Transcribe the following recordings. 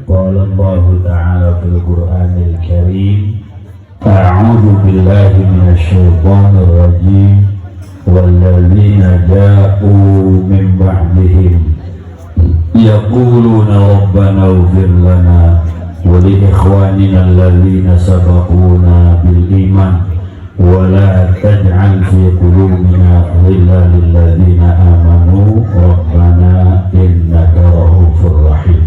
قال الله تعالى في القرآن الكريم أعوذ بالله من الشيطان الرجيم والذين جاءوا من بعدهم يقولون ربنا اغفر لنا ولإخواننا الذين سبقونا بالإيمان ولا تجعل في قلوبنا غلا للذين آمنوا ربنا إنك رؤوف رحيم.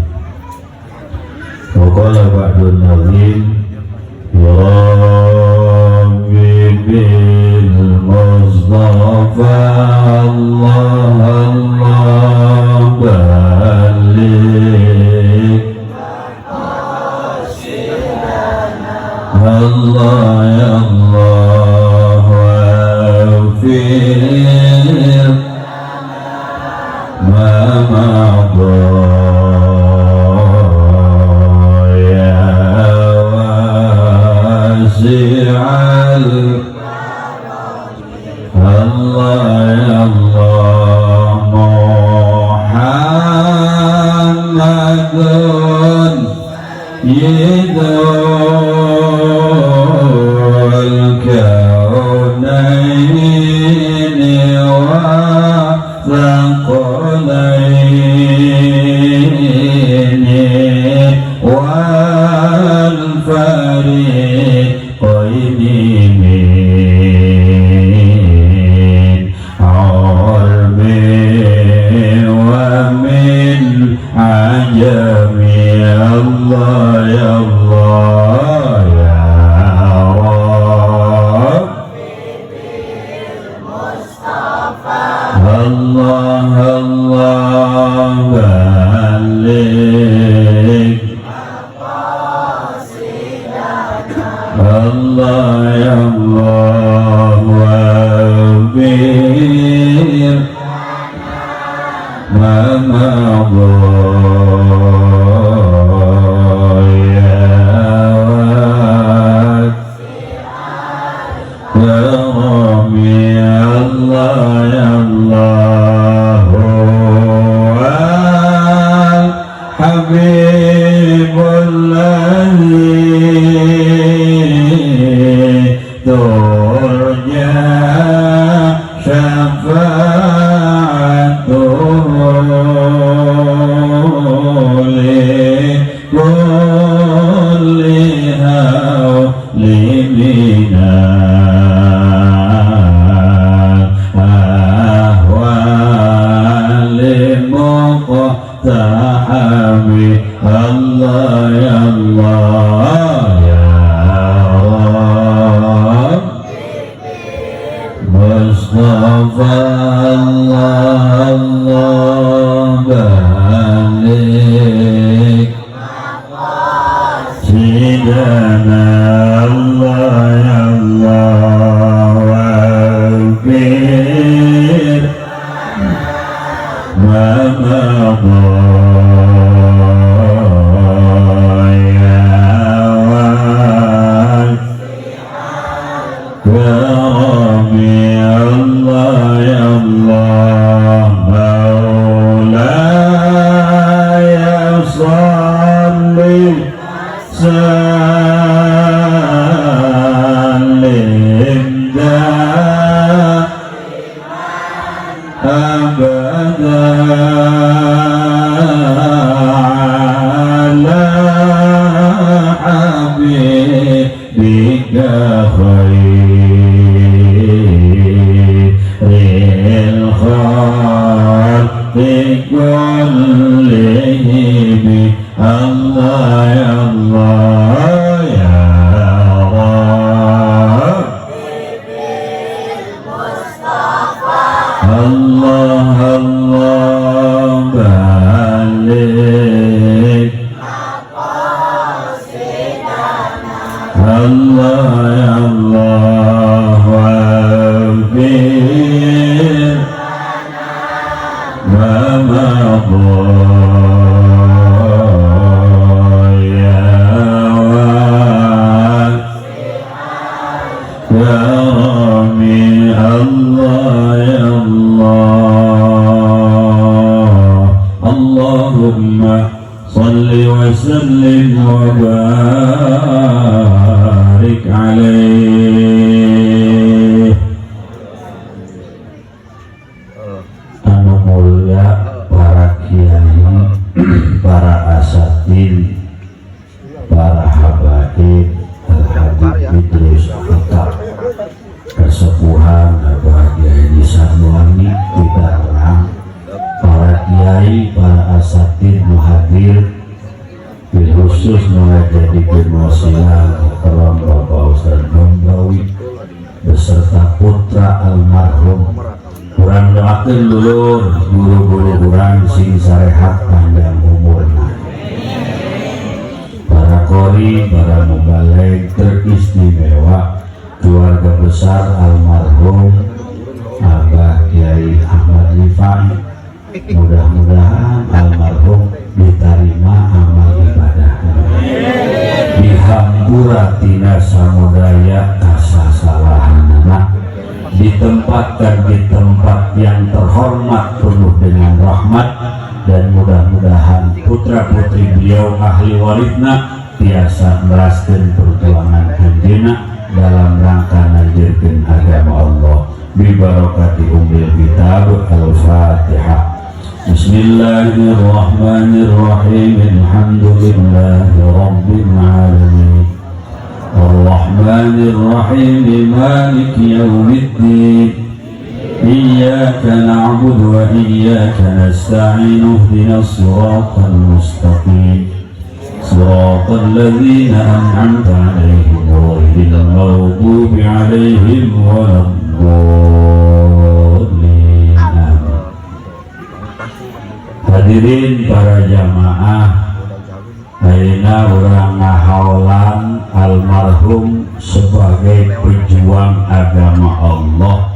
وقال بعض النظيم يا ربي بالمصطفى الله الله بلغ الله يا الله واغفر ما مضى يا واسع الله يا الله محمد الكونين وثقلين والفريقين من عرب ومن عجم الله يا الله يا رب الله الله بلغ الله يا الله واغفر ما مضى يا ربي الله يا الله حبيب الذي ترجى شفاعته لكل هول منا أهوال مقتحم الله يا الله يا رب مصطفى الله الله بلغ سيدنا الله يا الله واغفر ما مضى مولاي صل سلام وسلم وبارك عليه. Anu mulia para kiai, para asatidz, para habaib, Al-Habib Idrus tetap kesepuhan Abah Kiai Sarwani, tidak orang para kiai, para asatidz muhadir, bil khusus menjadikan wasilah Muhtaram Bapak Ustaz Bambawi beserta putra almarhum. Kurang doakan dulur guru-guru kurang sing sarehat panjang umurna, para kori, para mubaligh teristimewa, keluarga besar almarhum Abah Kiai Ahmad Rifai. Mudah-mudahan almarhum diterima amal ibadahnya, dihampura tina samudaya kasasalahanana, ditempatkan di tempat yang terhormat penuh dengan rahmat, dan mudah-mudahan putra putri beliau ahli warisna tiasa meraskan perjuangan anjeunna dalam rangka nanjirkeun agama Allah bi barakati ummil kitab. Al-Fatihah. Bismillahirrahmanirrahim. Alhamdulillahi rabbil alamin. Ar-Rahmanir Rahim. Maliki yaumiddin. Iyyaka na'budu wa iyyaka nasta'in. Ihdinas siratal mustaqim. Siratal ladzina an'amta 'alaihim ghairil maghdubi 'alaihim waladdallin. Hadirin para jamaah, ayeuna urang ngahaulan almarhum sebagai pejuang agama Allah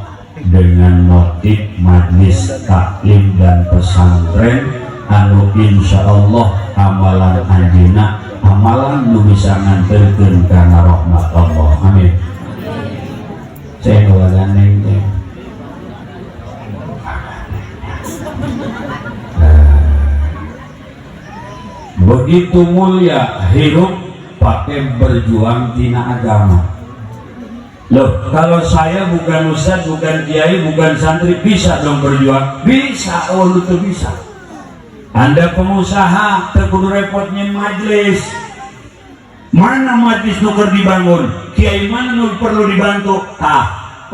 dengan motif majlis taklim dan pesantren anu insyaallah amalan anjeunna amalan nu bisa nganterkeun kana rahmat Allah. Amin. Saya ngawaganeng teh. Begitu mulia hidup pakai berjuang tina agama. Loh, kalau saya bukan ustaz, bukan kiai, bukan santri, bisa dong berjuang? Bisa, oh lu tuh bisa. Anda pengusaha, terkudu repotnya majelis. Mana majelis nuker dibangun? Kiai mana nu perlu dibantu?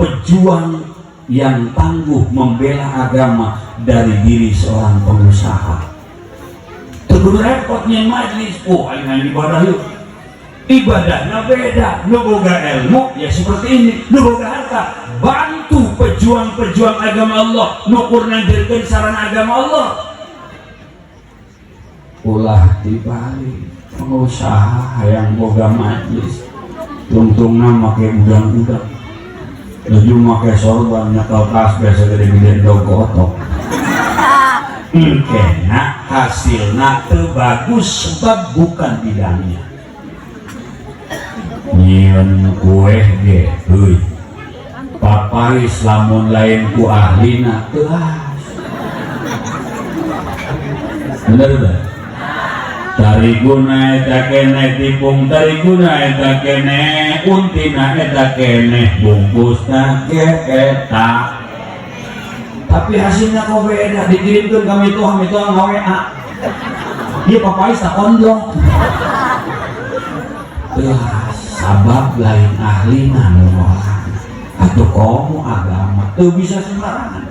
Pejuang yang tangguh membela agama dari diri seorang pengusaha. Terkudu repotnya majelis. Oh, aing ibadah yuk. Ibadahnya beda. Lu boga ilmu ya seperti ini. Lu boga harta, bantu pejuang-pejuang agama Allah. Nukur nandirkeun sarana agama Allah. Ulah dibalik pengusaha yang boga majelis. Tungtungna make udang-udang. Nuju make sorban nyekel tas biasa gede-gede dogotok. Kena hasilnya bagus sebab bukan bidangnya. Nyian kue ge, heuy. Paparis lamun lain ku ahlina teuas. Bener bener. Tariguna eta keneh tipung, tariguna eta keneh untina eta keneh bungkusna ge eta. Tapi hasilnya kok beda, dikirimkan kami itu nge-WA. Dia papai tak kondong. Sabab lain ahli nanu orang atau kamu agama tuh bisa sembarangan.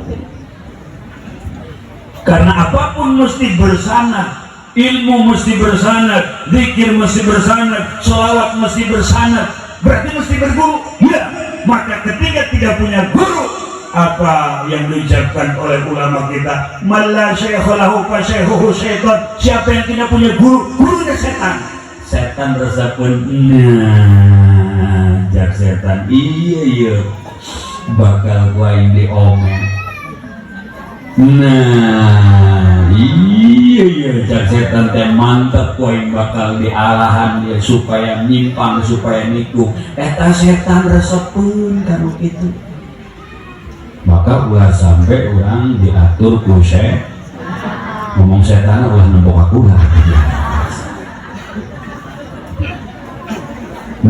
Karena apapun mesti bersanad, ilmu mesti bersanad, zikir mesti bersanad, sholawat mesti bersanad, berarti mesti berguru. Ya, maka ketika tidak punya guru, apa yang diucapkan oleh ulama kita, malla syaikhalahu fa syaikhuhu syaitan. Siapa yang tidak punya guru, gurunya setan. Setan resakeun, nah, jak setan iya bakal gua ini omen. Nah, iya jak setan teh mantep gua bakal dialahan dia supaya nyimpang, supaya nikung. Eta setan resakeun kana kitu. Maka ulah sampai orang diatur ku ngomong setan ulah nembok aku lah.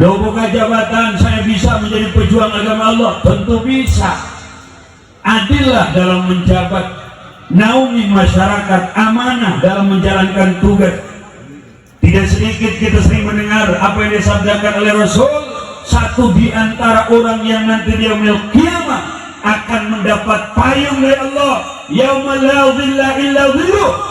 Lo buka jabatan, saya bisa menjadi pejuang agama Allah, tentu bisa. Adillah dalam menjabat, naungi masyarakat, amanah dalam menjalankan tugas. Tidak sedikit kita sering mendengar apa yang disabdakan oleh Rasul, satu di antara orang yang nanti di yaumil qiyamah akan mendapat payung dari Allah, yauma la dhilla illa dhilluh.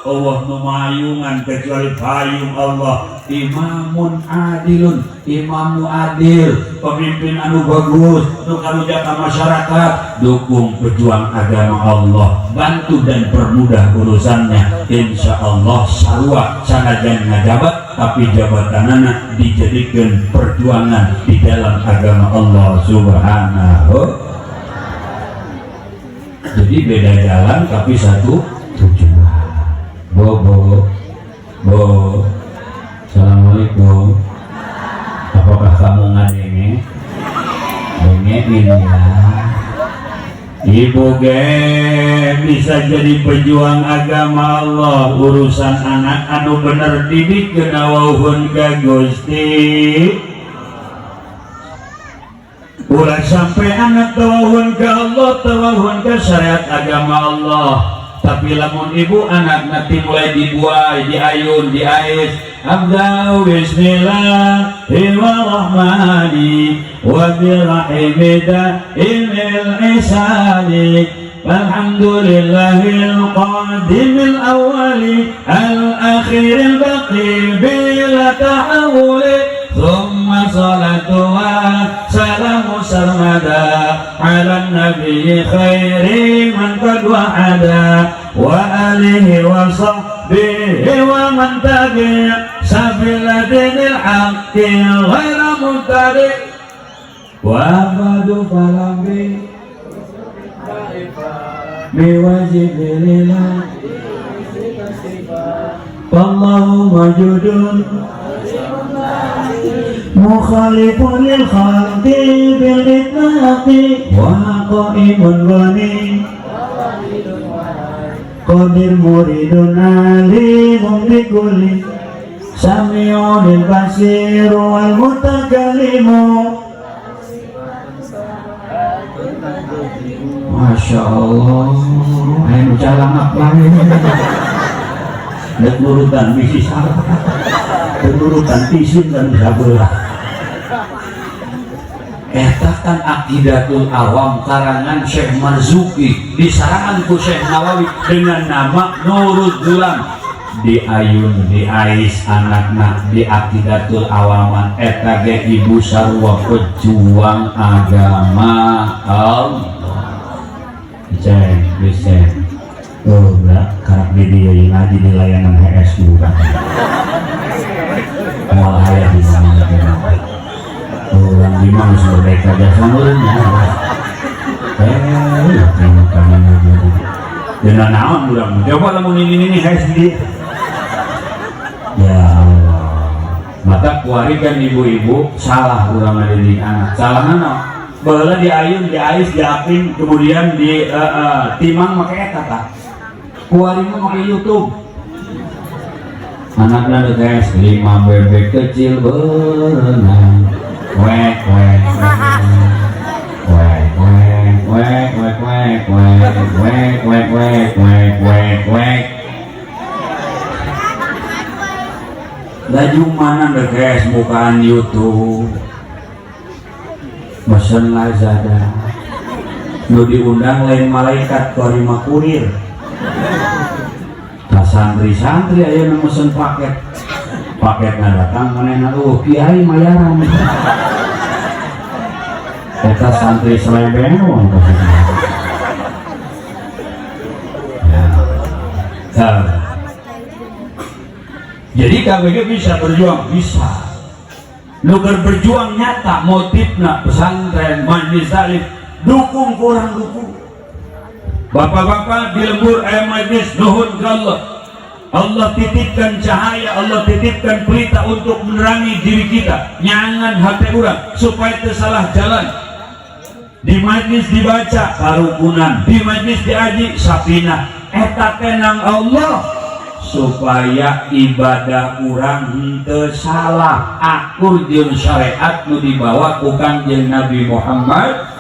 Allah memayungan kecuali payung Allah. Imamun adilun, imamu adil, pemimpin anu bagus, nu kalujakan masyarakat, dukung pejuang agama Allah, bantu dan permudah urusannya. Insya Allah sarua sanajan ngajabat, tapi jabatanana dijadikan perjuangan di dalam agama Allah Subhanahu. Jadi beda jalan tapi satu tujuan. Bo, Assalamualaikum. Apakah kamu ngadenge? Dengerin ya. Ibu bisa jadi pejuang agama Allah, urusan anak anu bener didik kenawauhun ka Gusti. Ulah sampai anak tawahun ka Allah, tawahun ka syariat agama Allah. Tapi lamun ibu anak nanti mulai dibuai, diayun, diais, abda'u bismillahirrahmani wa birahimida imil isani alhamdulillahil qadimil awali al-akhiril baqi bila ta'awuli thumma salatu wa salamu sarmada ala nabi khairi man qad wa'ada wa alihi wa sahbihi wa man tabi' sabila dinil haqqi ghaira mutari wa badu falambi biwajibilillah wallahu majudun mukhalifun lil khalqi bil itlaqi wa qaimun ghani qadir muridun alimun bikulli sami'un lil basir wal mutakallimu. Masya Allah, ayo jalan apa ini? Lihat nurutan misi salah, nurutan isin dan sabelah. Etakan Aqidatul Awam karangan Syekh Marzuki disarangan ku Syekh Nawawi dengan nama Nurul Dulam, diayun diais anakna di Aqidatul Awaman eta ge ibu sarua pejuang agama Allah. Cek, bisa. Oh, enggak, karak dia yang ngaji di layanan HS juga. Malah ayah di mana? Orang di mana merdeka jasa mulanya. Terima kasih. Dengan naon udah coba lamun ini HS di. Ya Allah. Mata kuarikan ibu-ibu salah urang ngadidik anak. Salah naon? Bala diayun, diais, diapin, kemudian di timang pakai kata, kuarimu pakai YouTube. Anaknya guys 5 bebek kecil berenang, wek wek wek wek wek wek wek wek wek wek wek wek wek. Laju mana deh guys bukaan YouTube. Mesen Lazada nu diundang lain malaikat korima kurir nah santri-santri aja nu mesen paketnya datang manehna kiai mayaran eta santri selebeng ya. Jadi KBG bisa berjuang, bisa nuker berjuang nyata motifna pesantren majlis salib dukung kurang dukung bapak-bapak di lembur majlis nuhun ke Allah titipkan cahaya, Allah titipkan pelita untuk menerangi diri kita nyangan hati orang supaya tersalah jalan. Di majlis dibaca karukunan, di majlis diaji sapinah eta tenang Allah supaya ibadah urang henteu salah akur jeung syariat nu dibawa ku Kangjeng Nabi Muhammad.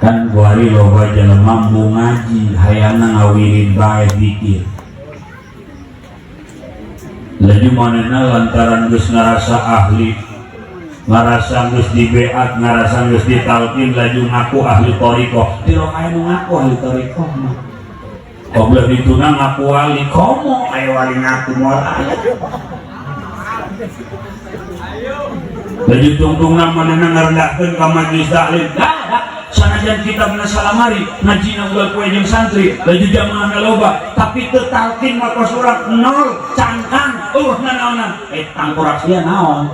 Kan kuari loba jelema mampu ngaji hayana ngawirid bae zikir. Laju manehna lantaran geus ngarasa ahli, ngarasa geus dibeat, ngarasa geus ditalkin, laju ngaku ahli thariqah. Tiro aya nu ngaku ahli thariqah mah. Goblok dituna ngaku wali komo aya wali ngaku moal aya. Laju tungtungna manehna ngarendahkeun ka majelis taklim. Sanajan kitabna salamari ngajina ulah poe jeung santri laju jamaahna loba tapi teu talkin maka surat nol cangkang naonan tangkorak sia naon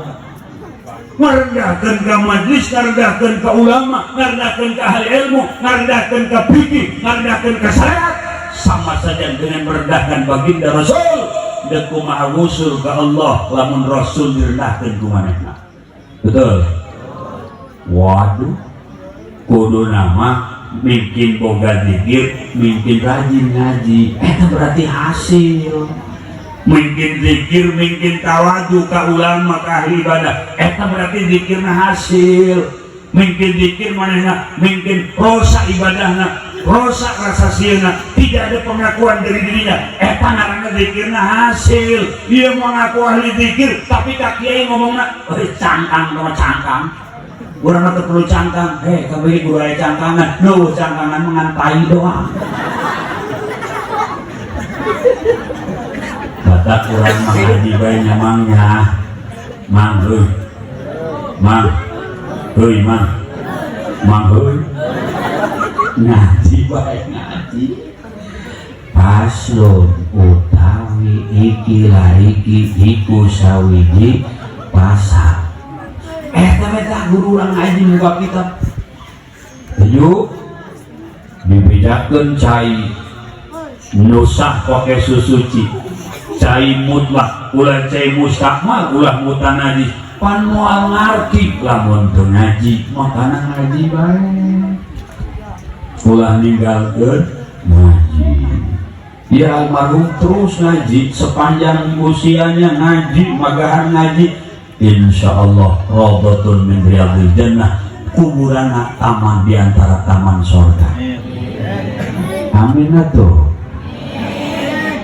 ngarendahkeun ka majelis, ngarendahkeun ka ulama, ngarendahkeun ka ahli ilmu, ngarendahkeun ka fikih, ngarendahkeun ka syariat sama saja dengan merendahkan baginda Rasul. Dan kumaha wusul ka Allah lamun Rasul direndahkeun ku manehna. Betul? Waduh, kudu nama mungkin boga zikir, mungkin rajin ngaji, itu berarti hasil. Mungkin zikir, mungkin tawadu ka ulama, ka ahli ibadah, itu berarti zikirna hasil. Mungkin zikir manehna, mungkin rosa ibadahna, rosa rasa siana, tidak ada pengakuan dari dirinya, itu ngaranna zikirna hasil. Dia mengaku ahli zikir, tapi kak kiai ngomongna, cangkang sama cangkang. Urang teu perlu cangkang, kabeh guru aya cangkangan, nu cangkangan mengantai doang. Batak urang mah ngaji bae nyamangnya. Mang heuy. Mang. Heuy mang. Mang heuy. Ngaji bae ngaji. Paslon utawi iki laiki iku sawiji pasal. Eta guru urang ngaji muka kitab. Ayo dibedakeun cai nusah pake susuci, cai mutlak, ulah cai mustakmal, ulah mutanajis. Pan moal ngarti lamun teu ngaji, makana ngaji bae. Ulah ninggalkeun ngaji. Ya almarhum terus ngaji sepanjang usianya ngaji, magahan ngaji. Insyaallah rawdatun min riyadil jannah, kuburanna taman di antara taman surga. Amin atuh.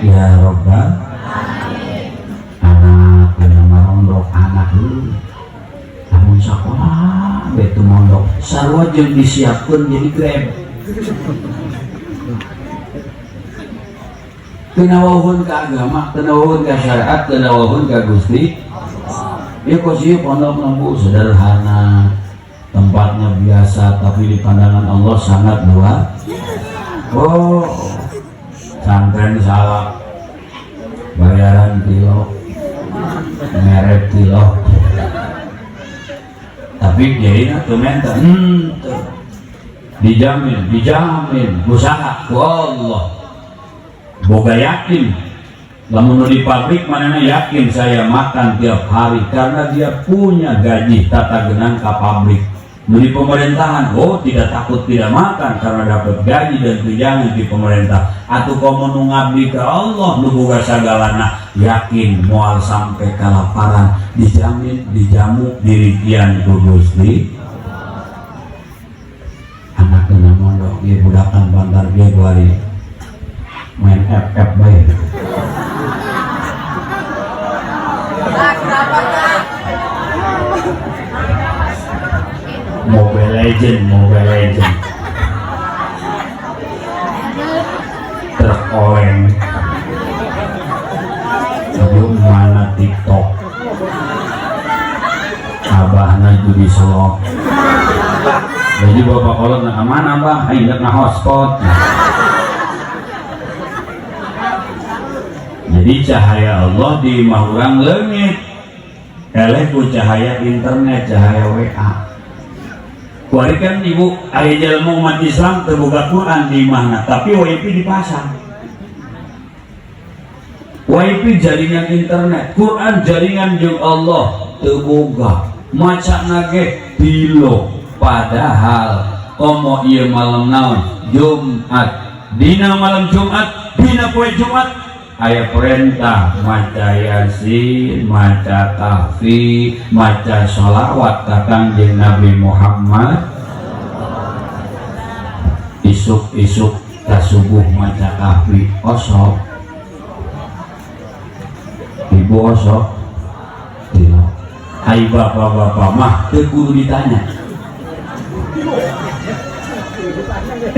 Ya Rabbal anak anu marondok anak dulu. Namun sakola betu mondok sarua jeung disiapkeun jadi Grab. Kenawahun ka agama, kenawahun ka syariat, kenawahun ka Gusti. Ya kosih pondok nembu sederhana, tempatnya biasa tapi di pandangan Allah sangat luar. Oh, santren salah, bayaran kilo, merek kilo. Tapi kiai na tuh menta, dijamin, usaha, Allah, boga yakin. Lamun di pabrik manehna yakin saya makan tiap hari karena dia punya gaji tata genang ka pabrik. Di pemerintahan, oh tidak takut tidak makan karena dapat gaji dan tunjangan di pemerintah. Atuh komo nu ngabdi ka Allah nu boga sagalana yakin moal sampai kalaparan dijamin dijamu dirikian ku Gusti. Anak kena mondok ieu budakan bantar ge bari main FF bae. Mobile Legend teroleng sebelum mana TikTok abahna judi slow. Jadi bapak kolot nak mana bah ingat na hotspot. Jadi cahaya Allah di mahurang leungit eleh ku cahaya internet, cahaya WA. Kuari kan ibu aya jalma umat Islam terbuka Quran di mana, tapi WiFi dipasang. WiFi jaringan internet, Quran jaringan jeung Allah terbuka. Maca nage pilo, padahal komo ieu malam naon Jumat dina malam Jumat, dina poe Jumat aya perintah maca Yasin, maca tahfi, maca sholawat ka Kangjeng Nabi Muhammad. Isuk-isuk ka subuh maca tahfi osok. Ibu osok tidak. Hai bapak-bapak mah teu kudu ditanya.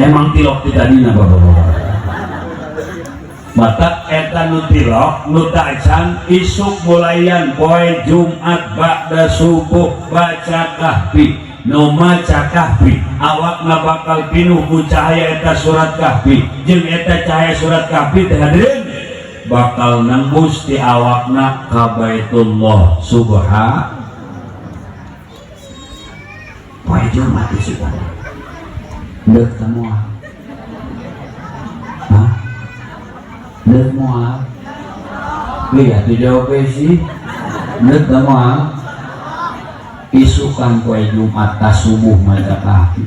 Emang tilok ditadina bapak-bapak. Mata eta nu tilok nu tacan isuk mulayan poe Jumat ba'da subuh baca kahfi. Nu maca kahfi awakna bakal pinuh ku cahaya eta surat kahfi. Jeung eta cahaya surat kahfi teh hadirin bakal nembus ti awakna ka Baitullah Subhanahu. Poe Jumat isuk deuk semua. Hah? Deuk moal. Lihat dijawab sih. Deuk moal. Isukan poe Jumat ta subuh maca kahfi.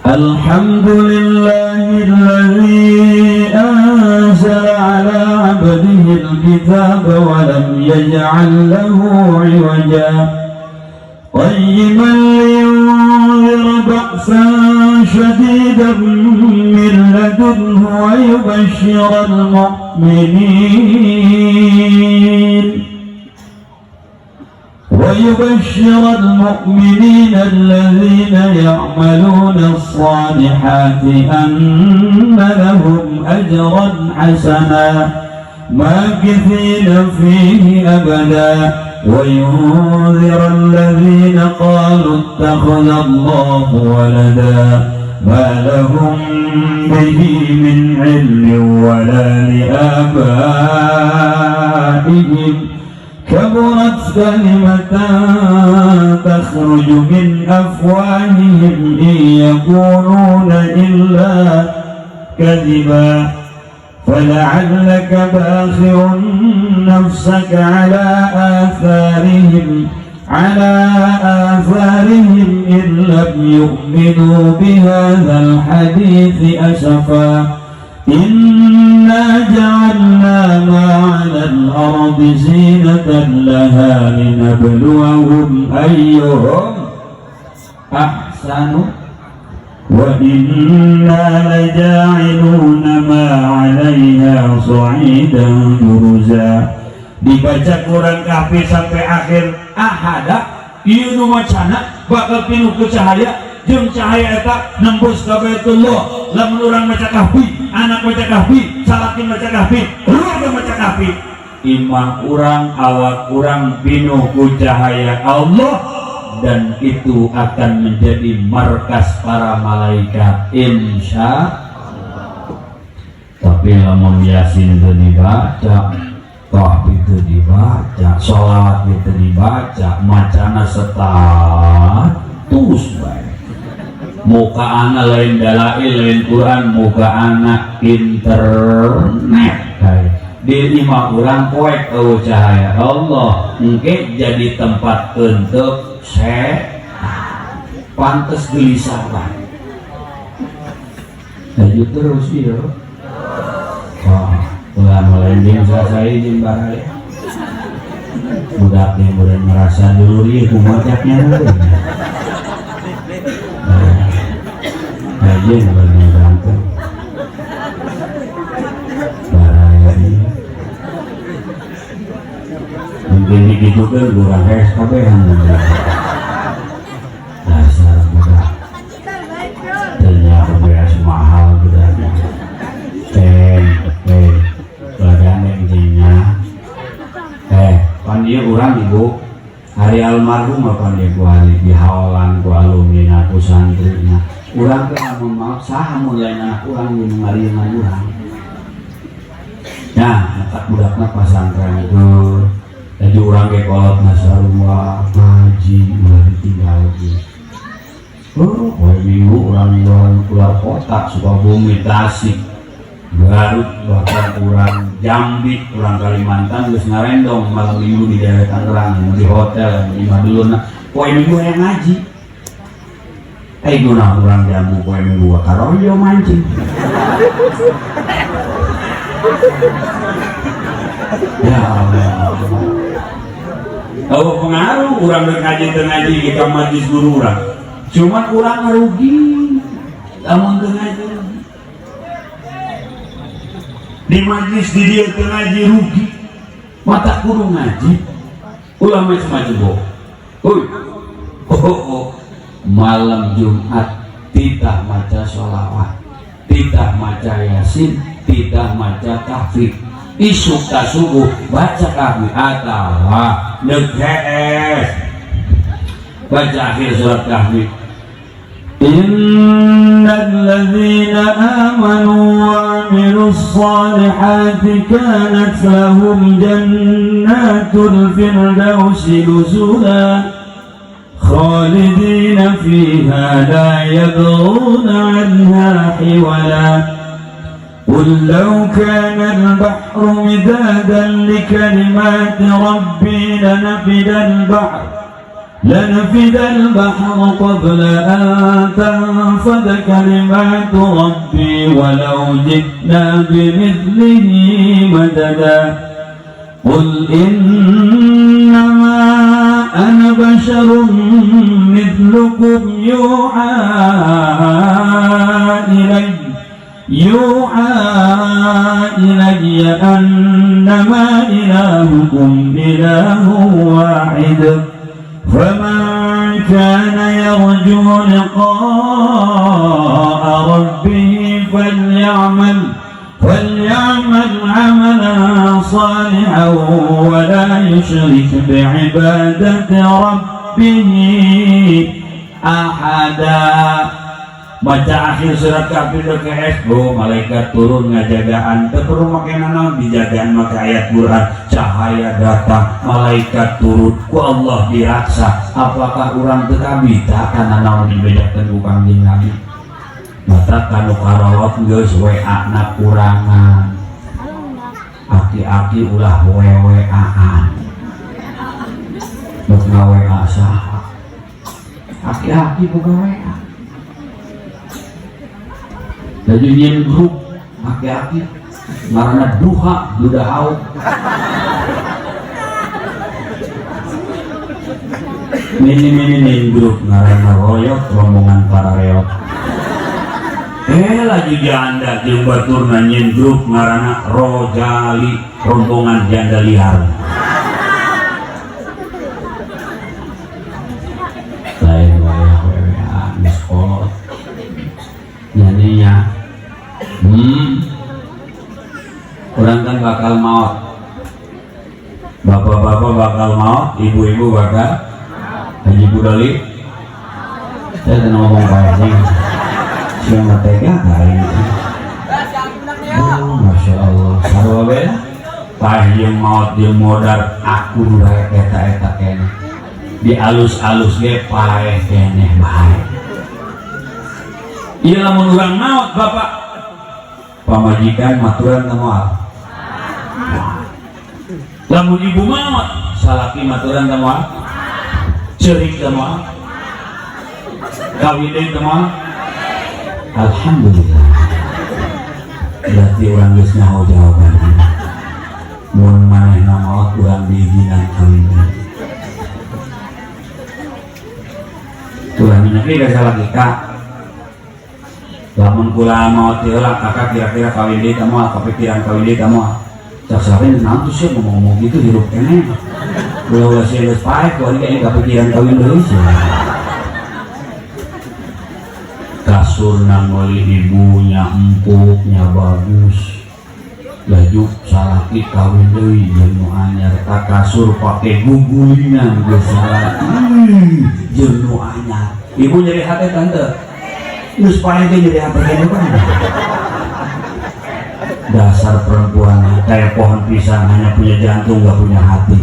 Alhamdulillahilladzi anzala ala 'abdihi al-kitaba wa lam yaj'al lahu 'iwaja. قيما لينذر بأسا شديدا من لدنه ويبشر المؤمنين الذين يعملون الصالحات أن لهم أجرا حسنا ماكثين فيه أبدا وينذر الذين قالوا اتخذ الله ولدا ما لهم به من علم ولا لآبائهم كبرت كلمة تخرج من أفواههم إن يقولون إلا كذبا فلعلك باخع نفسك على آثارهم إن لم يؤمنوا بهذا الحديث أسفا إنا جعلنا ما على الأرض زينة لها لنبلوهم أيهم أحسن وإنا لجاعلون ما عليها صعيدا جرزا. Dibaca Quran kahfi sampai akhir ahada ieu nu macana bakal pinuh ku cahaya jeung cahaya eta nembus ka Baitullah. Lamun urang maca kahfi, anak maca kahfi, salakin maca kahfi, keluarga maca kahfi, imah urang, awak urang pinuh ku cahaya Allah, dan itu akan menjadi markas para malaikat insya Allah. Tapi lamun Yasin itu dibaca, kahfi itu dibaca, sholawat itu dibaca, macana status baik. Muka anak lain dalail lain Quran, muka anak internet baik. Di imah urang poek cahaya Allah engke jadi tempat untuk pantes gelisah lah. Laju terus iya. Wah, ulah melending saya jeung baraya. Budak yang udah merasa dulu ieu kumacaknya dulu. Aja yang ganteng. Baraya ini. Mungkin gitu kan kurang kabehan. Dasar budak ternyata beres mahal budaknya badannya intinya pan dia orang ibu hari almarhum apa dia ku hari dihawalan ku alumni ku santrinya orang kan maaf saha mulai anak orang yang ngariungan orang nah tak budaknya pasantren itu jadi orang ke kolot nasarumah ngaji mulai ditinggal lagi. Hari minggu orang keluar kota Sukabumi, Tasik, Garut, bahkan kurang Jambi, kurang Kalimantan, terus ngarendong malam minggu di daerah Tangerang, di hotel, di Maduluna. Poin minggu yang ngaji. Guna orang jamu poe minggu karoyo mancing. Ya Allah. Oh pengaruh orang ngaji kita majlis guru orang. Cuma orang rugi. Namun ngaji di majlis di dia ngaji rugi. Mata guru ngaji. Ulama semacam oh. Malam Jumat tidak maca sholawat, tidak maca yasin, tidak maca tahfidz. Isuk subuh baca kahfi atau neges baca akhir surat kahfi. Innal ladzina amanu wa 'amilus shalihati kanat lahum jannatul firdausi nuzula خالدين فيها لا يبغون عنها حولا قل لو كان البحر مدادا لكلمات ربي لنفد البحر قبل أن تنفد كلمات ربي ولو جئنا بمثله مددا قل إنما أنا بشر مثلكم يوحى إلي أنما إلهكم إله واحد فمن كان يرجو لقاء ربه فليعمل عملا صالحا ولا يشرك بعبادة ربه أحدا. Baca akhir surat Kahfi DKS, malaikat turun ngajagaan, teu perlu make nanaon dijagaan make ayat Quran, cahaya datang, malaikat turun, ku Allah diraksa. Apakah urang teu kabita kana naon dibedakeun ku Kangjeng Nabi? Mata kanu karawat geus WA na kurangan. Aki-aki ulah WA-an. Nuk WA saha? Aki-aki boga WA. Jadi nyen grup aki-aki ngaranna duha dudahau. Mini grup ngaranna royok rombongan para reok. Lagi janda jeung baturna nyen grup ngaranna Rojali rombongan janda liar. Lain wayah miskol. Jadinya orang kan bakal maut, bapak-bapak bakal maut, ibu-ibu bakal Haji Budali. Saya tidak ngomong banyak siapa tega kali ini. Masya Allah sarwabe pah yang maut yang modar aku bae eta kene di alus-alus ge pae kene bae. Iya lamun urang maut bapak pamajikan maturan ka moal. Lamun ibu maut salaki maturan ka moal. Cerik ka moal. Kawin ka moal. Alhamdulillah. Berarti urang geus nyaho jawabanna. Mun manehna maot urang diizinkan kawin. Urang nyake gak salah kita. Lamun kula maot heula kakak kira-kira kawin deui tah moal, kepikiran kawin deui tah moal. Cak saben naon tuh sih ngomong gitu hirup kene. Ulah sih geus paek kuwi kayaknya kepikiran kawin deui sih. Kasur nang meuli ibunya empuknya bagus. Laju salaki kawin deui jeung nu anyar ka kasur pake gugulinan geus salaki. Jeung nu anyar. Ibu nyeri hate tante. Terus paling jadi apa kayaknya kan? Dasar perempuan kayak pohon pisang hanya punya jantung gak punya hati.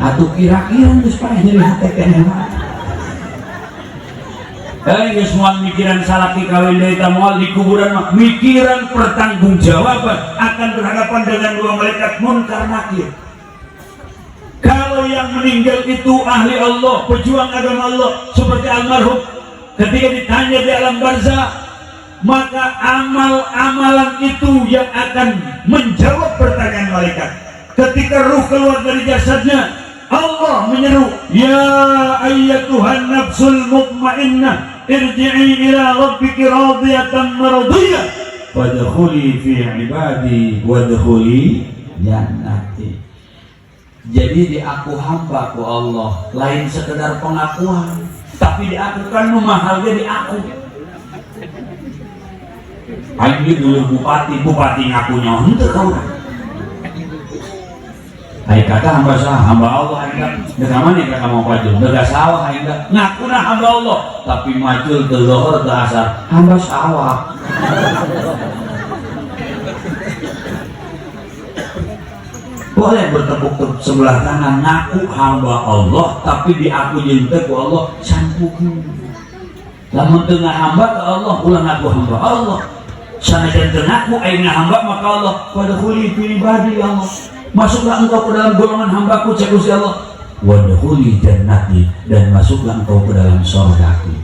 Atau kira-kira terus paling jadi hati kayaknya kan? Semua mikiran salaki kawin dari tamual di kuburan mikiran pertanggungjawaban akan berhadapan dengan dua malaikat munkar nakir. Kalau yang meninggal itu ahli Allah, pejuang agama Allah seperti almarhum ketika ditanya di alam barzakh, maka amal-amalan itu yang akan menjawab pertanyaan malaikat. Ketika ruh keluar dari jasadnya, Allah menyeru, ya ayyatuhan nafsul mutmainnah irji'i ila rabbiki radiyatan maradiyah wadkhuli fi ibadi wadkhuli jannati. Jadi diaku hamba ku Allah, lain sekedar pengakuan, tapi diakukan mahalnya diaku. Aing dulu bupati ngakunya henteu ka urang. Aing kata hamba Allah, aing teh mana ka mau maju, beda sawah aing teh ngakuna hamba Allah, tapi maju ke zuhur ke asar hamba sawah. Boleh bertepuk sebelah tangan ngaku hamba Allah, tapi diaku jeung ku Allah santukeun. Lamun teu hamba ke Allah ulah ngaku hamba Allah. Sanajan teu ngaku aing hamba maka Allah wadkhuli fi ibadi Allah. Masuklah engkau ke dalam golongan hambaku, cek Gusti Allah. Wadkhuli jannati, dan masuklah engkau ke dalam surgaku.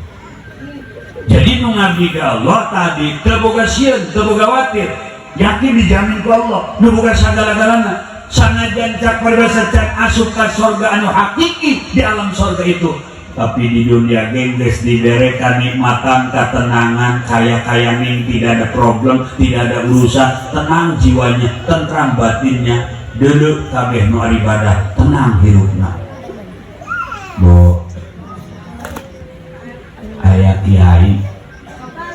Jadi nu ngabdi ka Allah tadi teu boga sieun, teu boga watir, yakin dijamin ku Allah, nu boga sagala-galana. Sanajan cak peribasa cak asup ka surga anu hakiki di alam surga itu, tapi di dunia geus diberikan nikmatan, ketenangan, kaya ning tidak ada problem, tidak ada urusan, tenang jiwanya, tentram batinnya. Dulu kabeh nu ibadah tenang hirupna. Bu aya kiai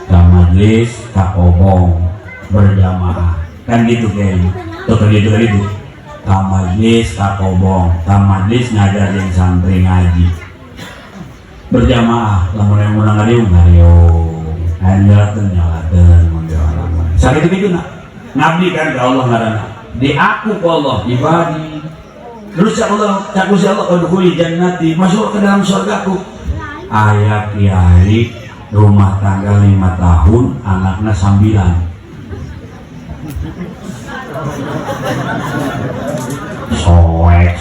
ka majlis ka obong berjamaah kan gitu kayaknya tuh gitu ka majlis ka obong ka majlis ngajar yang santri ngaji berjamaah lamun yang menang ngariung nyalakeun mun sakit itu ngabdi kan ka Allah ngaranna diaku ku Allah ibadi. Terus cak Gusti Allah udkhuli jannati, masuk ke dalam surgaku. Aya kiai rumah tangga 5 tahun, anaknya 9. Soek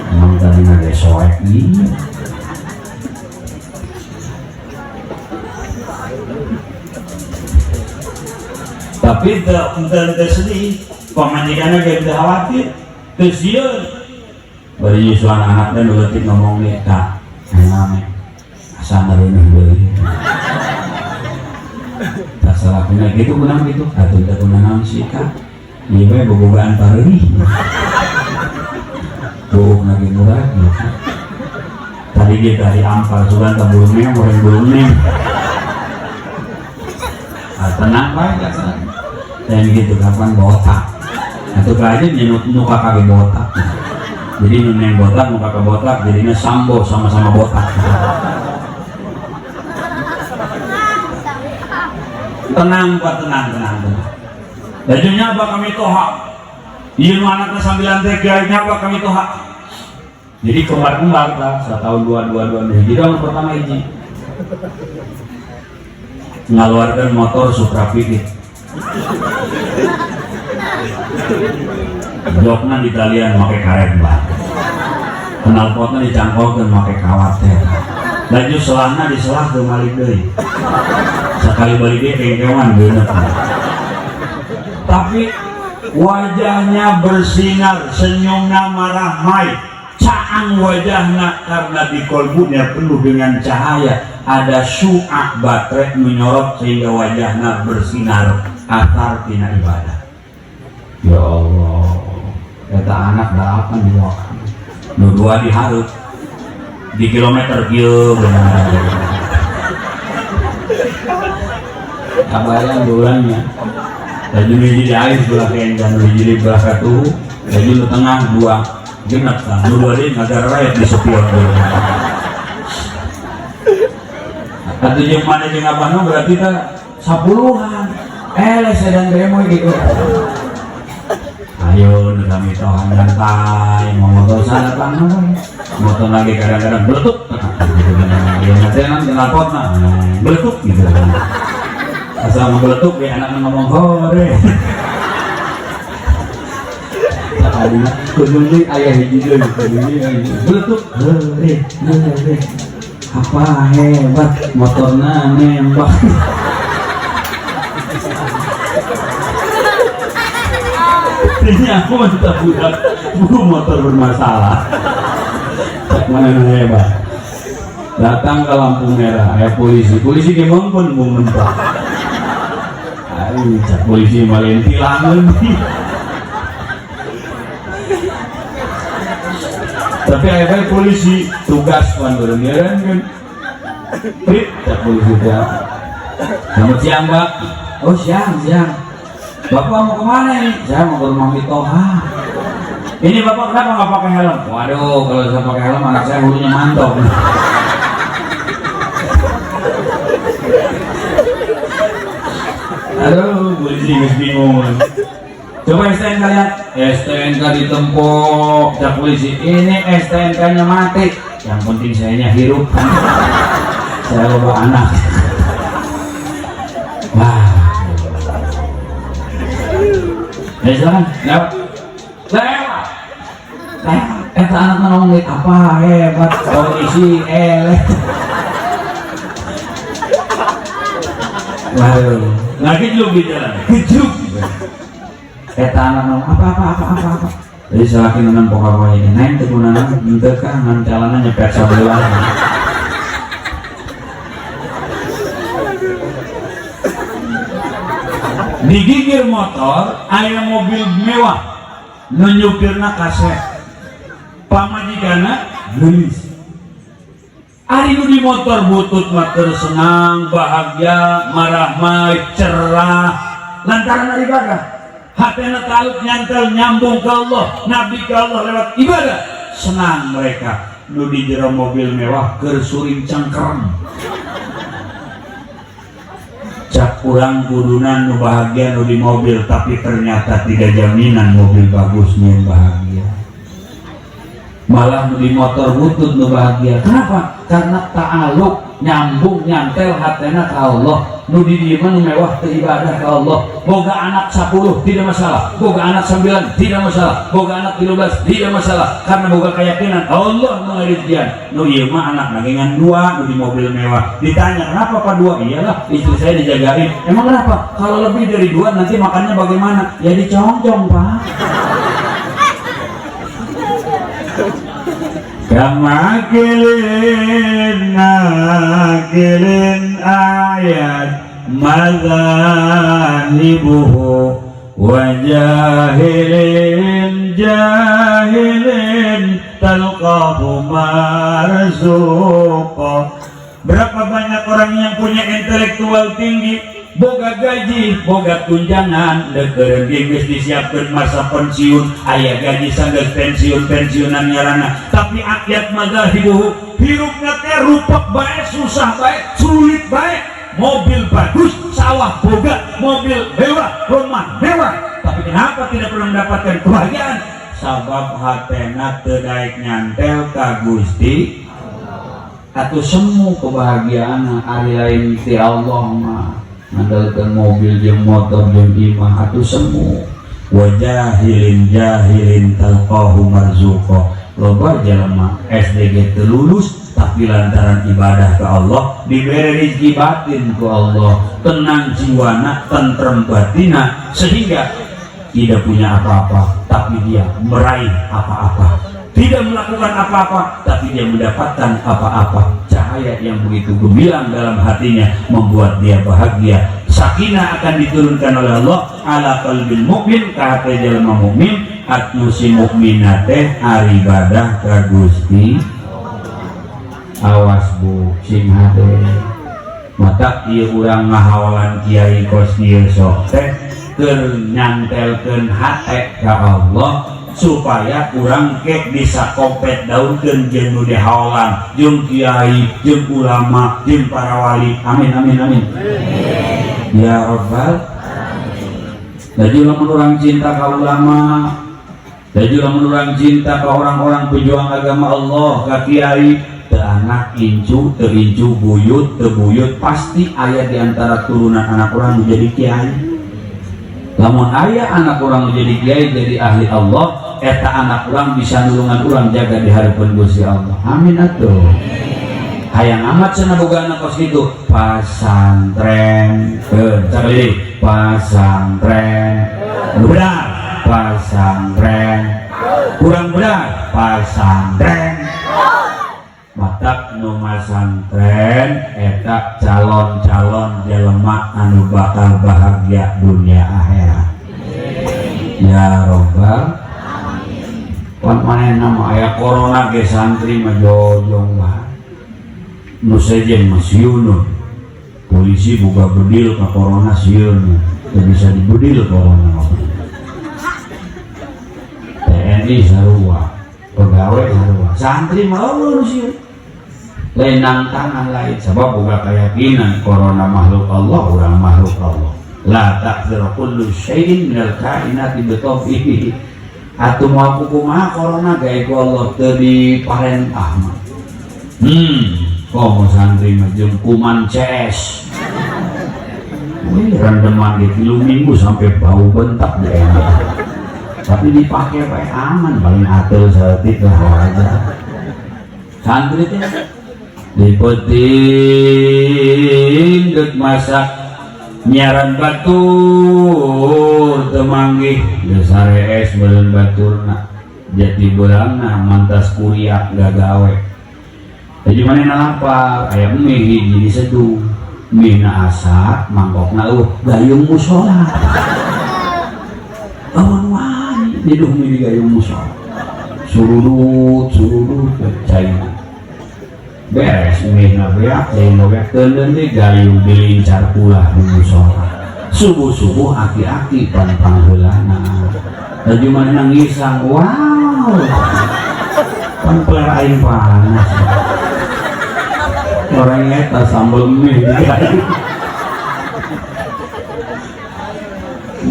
emang tadi ada soek nih. Tapi ente sedih, pemajikannya gak bisa khawatir, kesian. Bari suara anaknya nuletik ngomong nih, kak, enak asal ngerunuh beli. Tak salah punya gitu, kunang gitu, atau tidak kunang sih kak. Iya, bobogaan parih. Bobok lagi murah, gitu. Tadi dia dari ampar, sudah tabulungnya, mulai tenang baik ya kan. Dan gitu kapan botak atau aja nyenut muka kaki botak, jadi nuneng botak muka ke botak jadinya sambo sama-sama botak. Tenang pak, tenang. Bajunya apa kami toha, iya anaknya 9 teganya apa kami toha. Jadi kembar lah, 1 tahun 2 jadi orang pertama ini ngaluarkan motor Supra Pickup, joknya di talian pakai karet bah, knalpotnya dicangkolkan pakai kawat teh, laju selana diselah ke balik deh, sekali balik dia kengkewan bener. Tapi wajahnya bersinar, senyumnya marah mai, caang wajahnya karena di kolbunya penuh dengan cahaya. Ada syu'ah baterai menyorot sehingga wajahnya bersinar atar tina ibadah. Ya Allah, kata anak delapan di waktu nu 2 diharut di kilometer kieu benar. Kabayang bulannya laju hiji di air belah kencan hiji di belah katuh laju di tengah 2 genep kan nu 2 di ngagar rakyat di sepion dulu. Atau yang mana yang abah berarti kita 10-an sedang demo gitu. Ayo kami tohan nyantai mau motor sana tangan motor lagi kadang-kadang beletuk dia nanti kenalpot beletuk gitu asal mau beletuk ya anak ngomong hore tadinya kudungi ayah hiji dulu beletuk hore apa hebat motornya nembak. Ini aku mantap budak buru motor bermasalah. Mana hebat. Datang ke lampu merah, polisi gimana pun mau mentok. Ayo, cak polisi malah tilangan. Tapi akhirnya polisi tugas kan berenggaran kan. Cak polisi dia. Selamat siang Mbak. Oh siang. Bapak mau kemana ini? Saya mau ke rumah Mitoha. Ini Bapak kenapa nggak pakai helm? Waduh, kalau saya pakai helm anak saya bulunya mantok. Aduh, polisi bingung. Coba STNK lihat. STNK ditempok, cak polisi. Ini STNK-nya mati. Yang penting sayanya hirup. Saya bawa anak. Wah. Ya silakan, lewat. Eta anak ngomong apa hebat polisi waduh, nggak kejub di jalan, kejub. Eta anak ngomong apa. Jadi selakin nonton pokok ini, naik tegunan mentekan ngan jalanan nyepet sabelah. Digigir motor, aya mobil mewah, nyupirna kaset, pamajikana gelis. Ari nu di motor butut mater senang, bahagia, marah cerah, lantaran ibadah. Hatena talut nyantel nyambung ke Allah, nabi ke Allah lewat ibadah. Senang mereka. Nu di jero mobil mewah keur suring cangkrem. Cak kurang kudunan nu bahagia nu di mobil, tapi ternyata tidak jaminan mobil bagusnya yang bahagia. Malah nu di motor butut nu bahagia. Kenapa? Karena ta'aluk nyambung nyantel hatena ke Allah. Nu di dieu nu mewah teu ibadah ke Allah. Boga anak 10 tidak masalah, boga anak 9 tidak masalah, boga anak 13 tidak masalah, karena boga keyakinan Allah mengaritjian. Nu ieu mah anak nagengan 2 nu di mobil mewah. Ditanya kenapa Pak 2? Iyalah istri saya dijagain. Emang kenapa? Kalau lebih dari 2 nanti makannya bagaimana? Ya dicongcong Pak. Nakilin ayat madzahibuhu wa jahilin talqahu marzuqa. Berapa banyak orang yang punya intelektual tinggi, boga gaji, boga tunjangan, deukeureuh geus disiapkeun masa pensiun, aya gaji sanggeus pensiunan nyarana, tapi akyat madzahibuhu hirupna teh rupak bae, susah bae, sulit bae, mobil bagus, sawah boga, mobil mewah, rumah mewah, tapi kenapa tidak pernah mendapatkan kebahagiaan? Sabab hatena teu daek nyantel ka Gusti. Atuh semu kebahagiaan ari lain ti Allah mah ngandalkeun mobil jeung motor jeung imah atuh semu. Wajahilin talqahu marzuqa. Loba jalma SDG teu lulus tapi lantaran ibadah ke Allah diberi rezeki batin ku Allah, tenang jiwana, tentrem batina, sehingga tidak punya apa-apa tapi dia meraih apa-apa, tidak melakukan apa-apa tapi dia mendapatkan apa-apa. Cahaya yang begitu gemilang dalam hatinya membuat dia bahagia. Sakinah akan diturunkan oleh Allah ala qalbil mukmin, ka hate jalma mukmin, atnu si mukminah teh ari ibadah ka Gusti. Awas bu sing hade mata ieu urang ngahawalan kiai kos ieu sok teh keur nyantelkeun hate ka Allah supaya urang kek bisa kompet daunkeun jeung nu dihawalan jeung kiai jeung ulama jeung para wali. Amin amin amin ya rabbal. Jadi lamun urang cinta ka ulama, jadi lamun urang cinta ka orang-orang pejuang agama Allah, ka kiai, teu anak incu, teu incu buyut, teu buyut, pasti aya di antara turunan anak urang menjadi kiai. Lamun aya anak urang menjadi kiai jadi ahli Allah, eta anak urang bisa nulungan urang jaga di harapan Gusti Allah. Amin atuh. hayang amat sana boga anak kos gitu pasantren cakli pasantren benar pasantren kurang benar pasantren matak nu masantren eta calon-calon jelema anu bakal bahagia dunia akhirat ya robbal pan manehna mah aya corona ge santri mah jojong mah nu sejen mah sieun polisi buka bedil ka corona sieun teu bisa dibedil corona TNI sarua pegawai sarua santri mah ulun sieun lain tangan lain sebab buka keyakinan corona makhluk Allah urang makhluk Allah la ta'dziru kullu syai'in minal kainati bitawfihi atuh moal kumaha corona gawe ku Allah teu diparentah mah komo santri mah jeung kuman CS rendeman di 3 minggu sampai bau bentak deh tapi dipakai baik aman paling atur setik lah aja santri teh dipeting dek masak nyaran batur temanggih dasar es belen baturna jati berangna mantas kuliah gak gawe jadi mana apa ayam mie hiji diseduh mie na asap mangkokna gayung musola awan wani diduh mie di gayung musola surudut cair beres mie na beak cair na beak tenden di gayung dilincar pula di musola subuh-subuh aki-aki pan-pan heulana jadi mana nangisang wow pan-pan aing panas orang eta sambal mie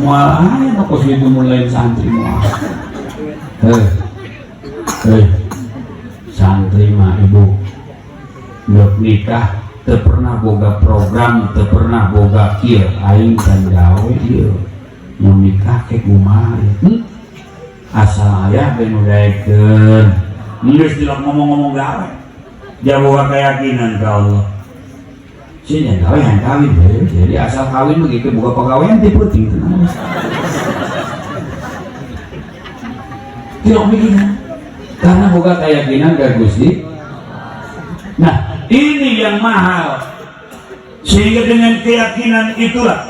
mual aja kok gitu mulai santri mual santri mah ibu nggak nikah teu pernah boga program teu pernah boga kieu aing can gawe ieu mau nikah ke kumaha asal aya ben udaekeun geus dilok ngomong-ngomong gawe jawa keyakinan ke Allah sih yang gawe yang kawin jadi asal kawin begitu buka pegawaian tipe tinggal tidak begini karena buka keyakinan ke Gusti. Nah ini yang mahal sehingga dengan keyakinan itulah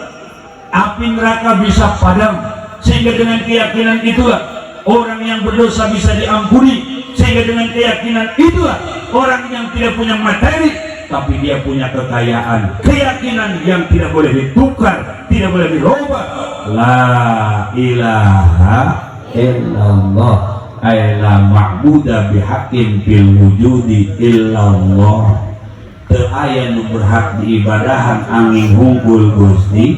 api neraka bisa padam sehingga dengan keyakinan itulah orang yang berdosa bisa diampuni sehingga dengan keyakinan itulah orang yang tidak punya materi tapi dia punya kekayaan keyakinan yang tidak boleh ditukar tidak boleh dirubah la ilaha illallah ay la ma'buda bihaqqin fil wujudi illallah teu aya nu berhak diibadahan angin hungkul Gusti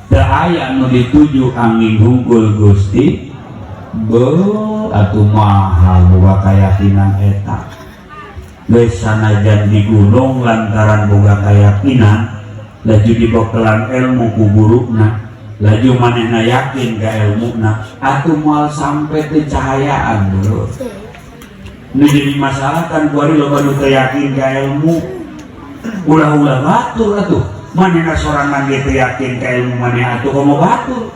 teu aya nu dituju angin hungkul Gusti atuh mahal boga keyakinan eta geus sanajan di gunung lantaran boga keyakinan laju dibokelan ilmu ku guruna laju manehna yakin ka ilmuna atuh moal sampai teu cahayaan dulu nu jadi masalah kan kuari loba nu teu yakin ka ilmu ulah-ulah batur atuh manehna sorangan ge teu yakin ka ilmu maneh atuh komo batur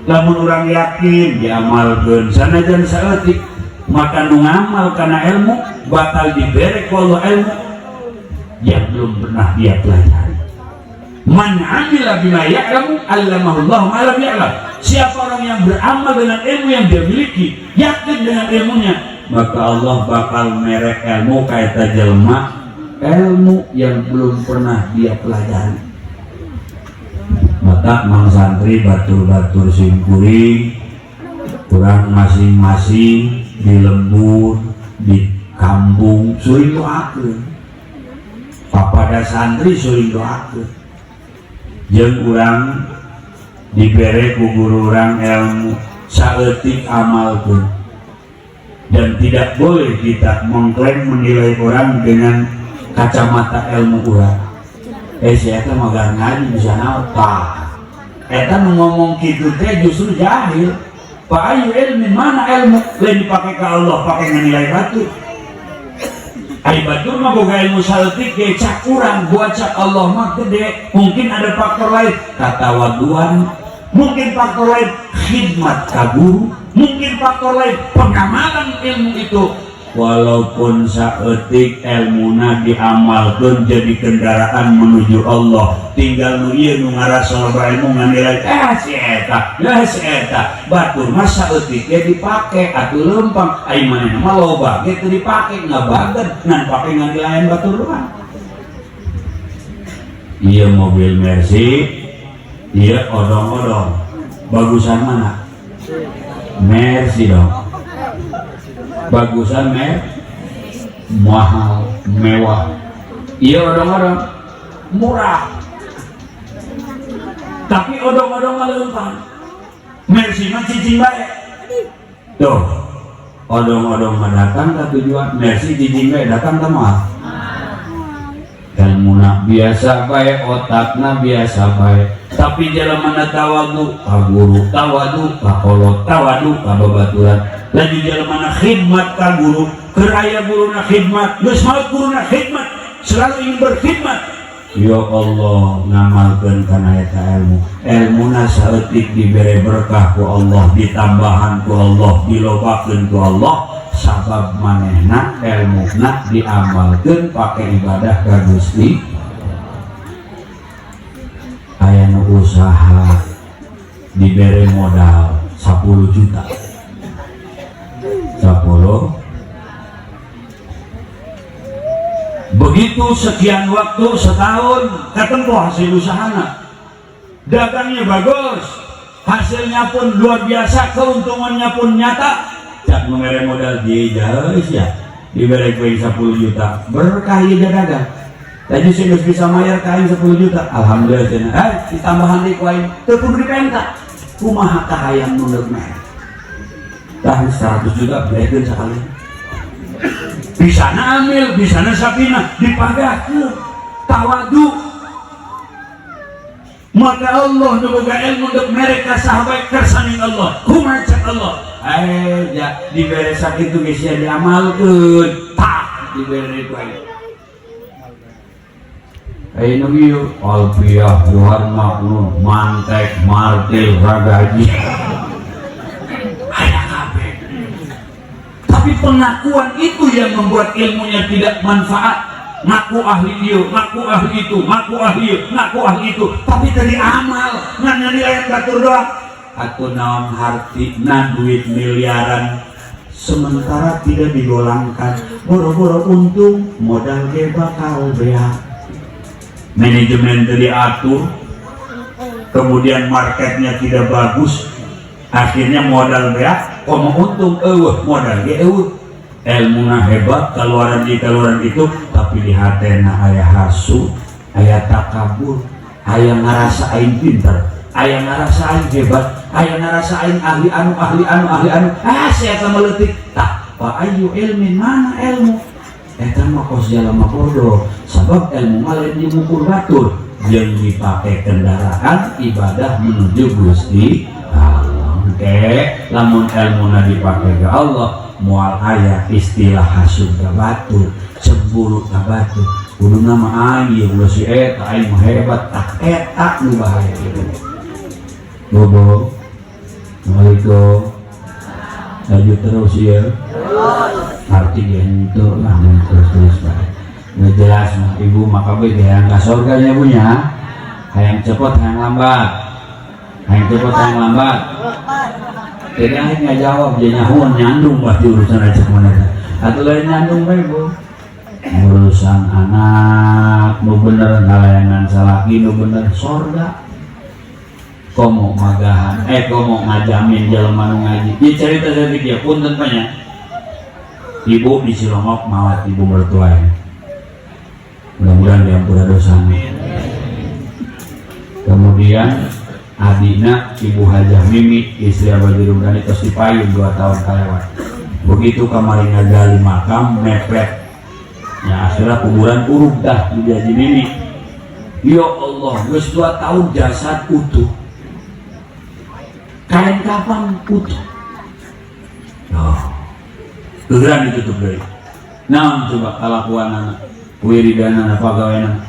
lamun urang yakin diamalkeun sanajan saeutik maka nu ngamal kana ilmu bakal dibere ku Allah ilmu yang belum pernah dia pelajari. Man amila bima ya'lamu allamahu Allah ma lam ya'lam. Siapa orang yang beramal dengan ilmu yang dia miliki, yakin dengan ilmunya, maka Allah bakal merek ilmu kaita jelema ilmu yang belum pernah dia pelajari. Maka mang santri batur-batur singkuring kurang masing-masing di lembur di kampung suring doakeun papada santri suring doakeun jeung urang dibere ku guru urang ilmu saeutik amalkeun dan tidak boleh kita mengklaim menilai orang dengan kacamata ilmu urang si eta mah gak ngaji bisa naon tah eta nu ngomong kitu teh justru jahil fa ayu ilmin mana ilmu lain dipakai ke Allah pakai nilai batu Ai batur mah boga ilmu saleutik ge cak urang buat cak Allah mah gede. Mungkin ada faktor lain katawaduan, mungkin faktor lain khidmat ka guru, mungkin faktor lain pengamalan ilmu itu. Walaupun saeutik ilmuna diamalkeun jadi kendaraan menuju Allah, tinggal nu ieu nu ngarasa ilmu nganilai si eta batur mah saeutik ge dipake atuh leumpang ai manehna mah loba ge teu dipake ngabageun ngan pake nganilayan batur doang. Ieu mobil Mercy, ieu odong-odong, bagusan mana? Mercy dong. Bagusan mahal, mewah. Iya odong-odong murah, tapi odong-odong ngaleumpang. Mercy mah cicing bae. Tuh, odong-odong mah datang ke tujuan, Mercy cicing bae datang ke mah. Ilmuna biasa bae, otakna biasa bae. Tapi jalan tawadu ka guru, tawadu ka kolot, tawadu ka babaturan. Lagi jalan khidmat ka guru, keraya guru na khidmat, geus maot guru na khidmat, selalu ingin berkhidmat. Ya Allah, ngamalkeun kana eta ilmu. Ilmuna saeutik dibere berkah ku Allah, ditambahan ku Allah, dilobakeun ku Allah, sabab manehna ilmuna diamalkeun pake ibadah ka Gusti. Aya nu usaha dibere modal 10 juta. 10. Begitu sekian waktu setahun ketemu hasil usahanya, dagangnya bagus, hasilnya pun luar biasa, keuntungannya pun nyata. Cak memberi modal jelas ya, diberi koin 10 juta, berkah ieu dagang. Tadi saya bisa mayar kain 10 juta, alhamdulillah cenah. Ditambahan di koin, teu kudu dipenta. Kumaha tah hayang nu merek. Tah 100 juta berekeun sakali. Bisa ambil, bisa sapina dipagakeun tawadu. Maka Allah boga ilmu untuk mereka sahabat kersaning Allah, kumacak Allah. Ya dibere sakitu geus sia diamalkeun, tak dibere ku aya. Ayeuna ieu alfiah Tuhan maknun mantek martil ragaji. Tapi pengakuan itu yang membuat ilmunya tidak manfaat. Ngaku ahli dia, ngaku ahli itu, ngaku ahli itu, ngaku ahli itu, tapi tadi amal ngan nilai batur doang. Atau naon hartina duit miliaran sementara tidak digolangkan, boro-boro untung modal ge bakal bea. Manajemen tadi atur, kemudian marketnya tidak bagus, akhirnya modal bea, komo untung modal ge ilmuna hebat, keluaran itu, tapi di hatena aya hasud, aya takabur, aya ngarasain pinter, aya ngarasain hebat, aya ngarasain ahli anu, saya akan meletik tak wa ayu ilmin, mana ilmu eta mah kos jalma bodoh, sabab ilmu malah dimukur batur yang dipakai kendaraan ibadah menuju Gusti Allah. Lamun ilmuna dipakai ke Allah, mual aya istilah hasud ka batur, cemburu ka batur, kudu nama aing ulah si eta aing mah hebat, tak eta nu bahaya kitu. Bobo. Assalamualaikum. Lanjut terus ya. Arti itu lah terus baik. Nggak jelas mah ibu maka be hayang ka surganya punya. Hayang cepet hayang lambat. Hayang cepet hayang lambat. Jadi akhirnya jawab dia nyahun nyandung pasti urusan aja kemana. Atau lain nyandung baik bu. Urusan anak nu bener ngalayangan salaki nu bener sorga. Komo magahan, komo ngajamin jelema nu ngaji. Ieu cerita saya dia pun tentunya. Ibu di Cilongok mawat ibu mertuanya. Mudah-mudahan diampura dosanya. Kemudian adina ibu Hajah Mimi istri Abah Dirungdani terus dipayung 2 tahun kelewat. Begitu kamari ngagali makam mepet. Ya akhirnya kuburan uruk dah di Haji Mimi. Ya Allah, geus 2 tahun jasad utuh. Kain kafan utuh. Oh. Geran ditutup dari naon coba kalakuanana wiridanana pagaweana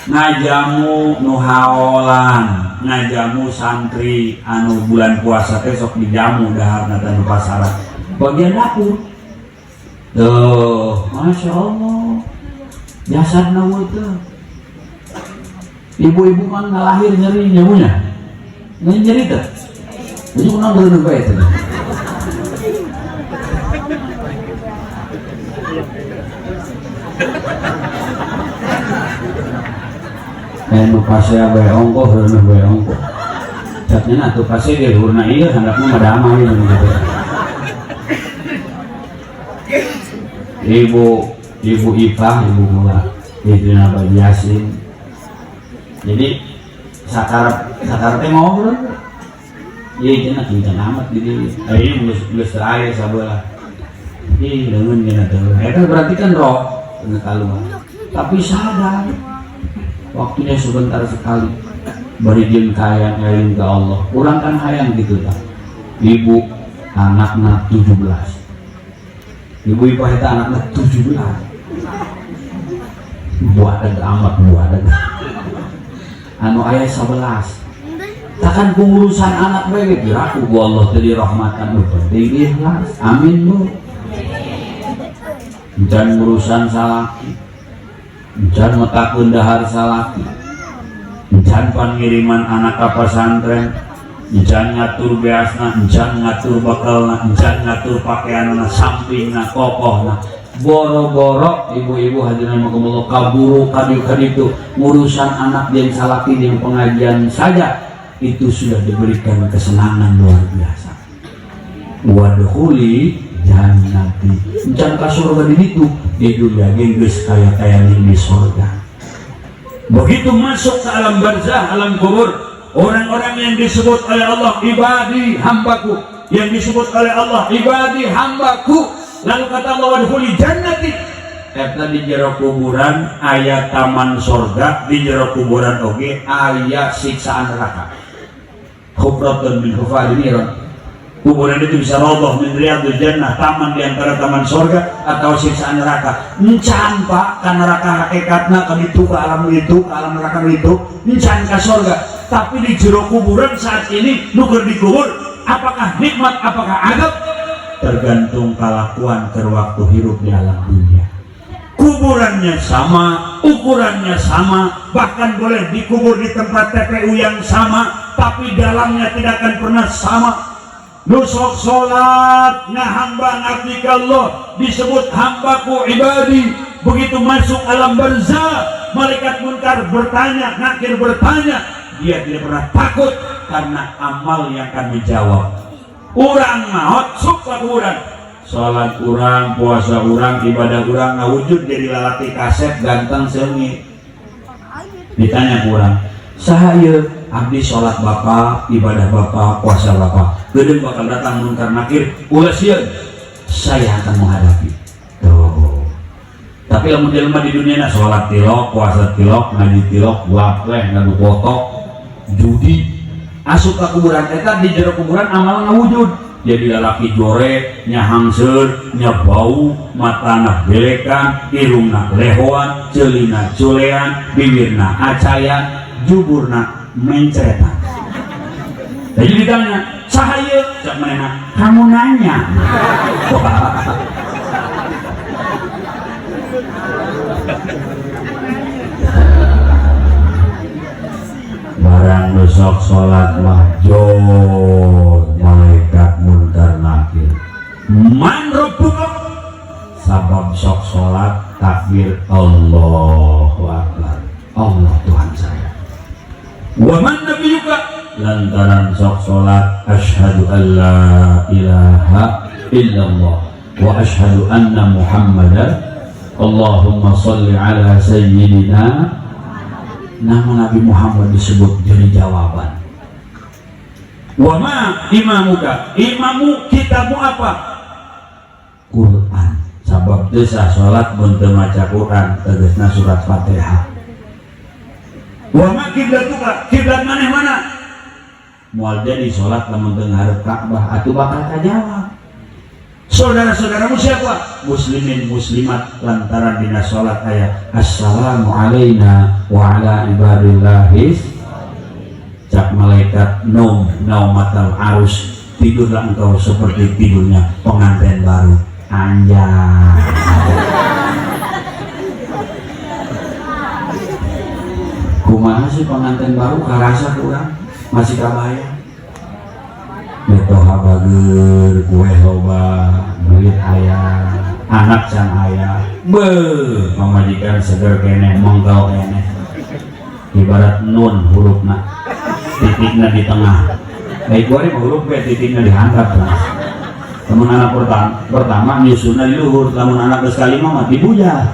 ngajamu nu haolan ngajamu santri anu bulan puasa teh sok dijamu daharna teh nu pasaran bagian dapur tuh masya Allah jasadna teh ibu-ibu kan ngalahir nyeri nyamunya nyeri teh jadi kunang bener bae teh nu pasea bae ongkoh heureuna bae ongkoh catnya atuh pasea ge hurna ieu handapna madamah ieu gitu. Ibu Ipah, ibu mula istrina Bayi Yasin. Jadi sakarep teh ngobrol. Ieu cenah kencang amat jadi ayeuna geus aya sabelah. Ih, leungeun gina teh. Eta berarti kan roh teu kaluar. Tapi sadar waktunya sebentar sekali beri jeung kayang eling ke Allah. Urang kan hayang gitu tah. Ibu anakna 17. Ibu Ipah eta anakna 17. Buadag amat buadag. Anu aya 11. Takkan pengurusan anak bae diraku ku Allah teh dirahmatan nu penting ikhlas. Amin Bu. Encan urusan salaki. Encan metakeun dahar salaki. Encan pangiriman anak ka pesantren. Encan ngatur beasna, encan ngatur bakalna, encan ngatur pakaianna, sampingna, kokohna. Boro-boro ibu-ibu hadirin rahimakumullah kaburu kadieu-kadieu urusan anak yang salaki yang pengajian saja itu sudah diberikan kesenangan luar biasa. Wadkhuli jannati. Encan ka surga di ditu, di dunia geus kaya-kaya di surga. Begitu masuk ke alam barzah, alam kubur, orang-orang yang disebut oleh Allah ibadi hambaku, yang disebut oleh Allah ibadi hambaku, lalu kata Allah wadkhuli jannati. Eta di jero kuburan aya taman surga, di jero kuburan oge aya siksaan neraka. Khufratun min khufari niran. Kuburan itu bisa roboh min riyadul jannah, taman di antara taman surga atau siksaan neraka. Encan Pak ka neraka hakikatna ka ditu ka alam itu, ka alam neraka itu, encan ka surga. Tapi di jero kuburan saat ini nu keur dikubur, apakah nikmat apakah adab? Tergantung kelakuan ke waktu hidup di alam dunia. Kuburannya sama, ukurannya sama, bahkan boleh dikubur di tempat TPU yang sama, tapi dalamnya tidak akan pernah sama. Nusok sholat hamba ngabdi ka Allah disebut hambaku ibadi. Begitu masuk alam barzah, malaikat munkar bertanya, nakir bertanya, dia tidak pernah takut karena amal yang akan menjawab. Urang maot suka urang, sholat urang, puasa urang, ibadah urang ngawujud jadi lalaki kaset ganteng sengit. Ditanya urang, sahaya abdi sholat bapak, ibadah bapak, puasa bapak, gedeng bakal datang munkar nakir, ulah sieun saya akan menghadapi. Tuh. Tapi lamun jelema di dunia sholat tilok, puasa tilok, ngaji tilok, wapleh, ngadu foto, judi. Asup ka kuburan eta di jero kuburan amal ngawujud jadi lalaki jore nya hangseur nya bau matana belekan irungna lehoan ceulina culean bibirna acayan juburna mencretan. Jadi ditanya cahaya cak manehna kamu nanya. Barang besok sholat mahjur malaikat munkar nakir man rabbuka sabab sok sholat takbir Allahu Akbar Allah Tuhan saya wa man nabiyuka lantaran sok sholat asyhadu an la ilaha illallah wa asyhadu anna muhammadan Allahumma sholli ala sayyidina. Nama Nabi Muhammad disebut jadi jawaban. Wama imamuka, imamu kitabmu apa? Quran. Sabab desa sholat buntu maca Quran tegasna surat Fatihah. Wama kiblatuka, kiblat maneh mana? Moal jadi sholat lamun teu ngarep Ka'bah atuh bakal kajawab. Saudara-saudaramu siapa? Muslimin muslimat lantaran dina sholat ayat assalamu alaina wa ala ibadillahis. Cak malaikat naumatal arus, tidurlah engkau seperti tidurnya pengantin baru. Anjay. Kumaha sih pengantin baru karasa kurang masih kabaya. Beto habager kue loba duit ayah anak can ayah pemajikan seger kene monggal kene ibarat nun hurufna titiknya di tengah baik gua huruf be titiknya dihantar temen anak pertama nyusunnya di luhur temen anak sekali mah mati buja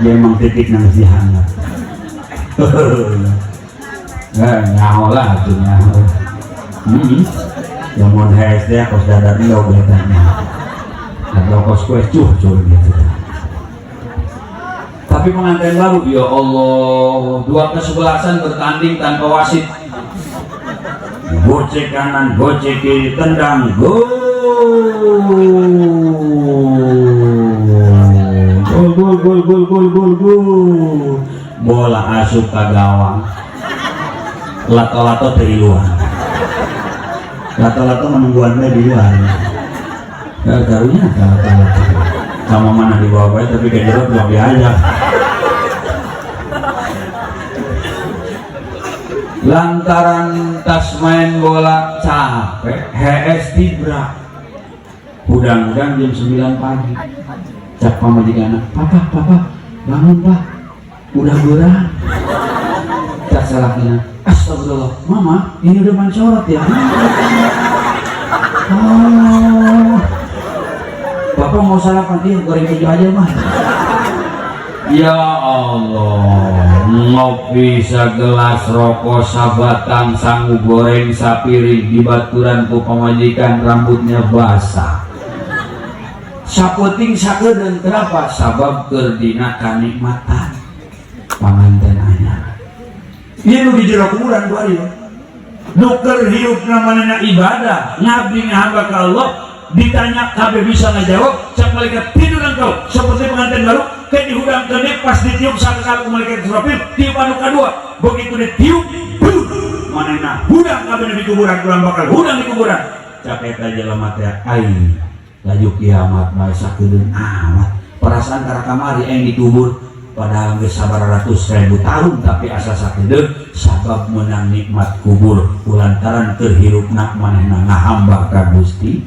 dia emang titiknya dihantar nyaho lah tuh nyaho yang mau SD kos dadar lo kelihatannya atau kos kue cuh gitu. Tapi pengantin baru ya Allah, dua kesebelasan bertanding tanpa wasit, gocek kanan gocek kiri tendang gol bola asup ke gawang lato-lato dari luar. Lato-lato menungguannya di luar. Garunya lato-lato sama mana di bawah tapi kayak jeruk belum diajak. Lantaran tas main bola capek, HS tibra. Udang-udang jam 9 pagi. Cak pamajikan, papa, bangun pak, udah gurang. Cak salahnya. Astagfirullah, mama ini udah mencorot ya. Oh, bapak mau sarapan dia goreng keju aja mah. Ya Allah, ngopi segelas rokok sabatang sanggup goreng sapiring di baturan ku pemajikan rambutnya basah. Saputing sakedeun kenapa? Sabab kerdina kanikmatan panganten anyar. Iya nu di jero kuburan dua ribu. Nuker hidup namanya ibadah, ngabdi ngahamba ka Allah, ditanya kabeh bisa ngajawab, cak malaikat tidur engkau seperti pengantin baru, kayak dihudang kene pas ditiup sakal malaikat Israfil, tiup anu kadua, begitu ditiup, manehna hudang kabeh di kuburan, kurang bakal hudang di kuburan. Cak eta jelema teh ai laju kiamat bae sakedeun amat. Perasaan kara kamari yang dikubur padahal geus sabaratus ribu tahun tapi asa sakedeun sabab menang nikmat kubur kulantaran terhirupna manehna ngahamba ka Gusti.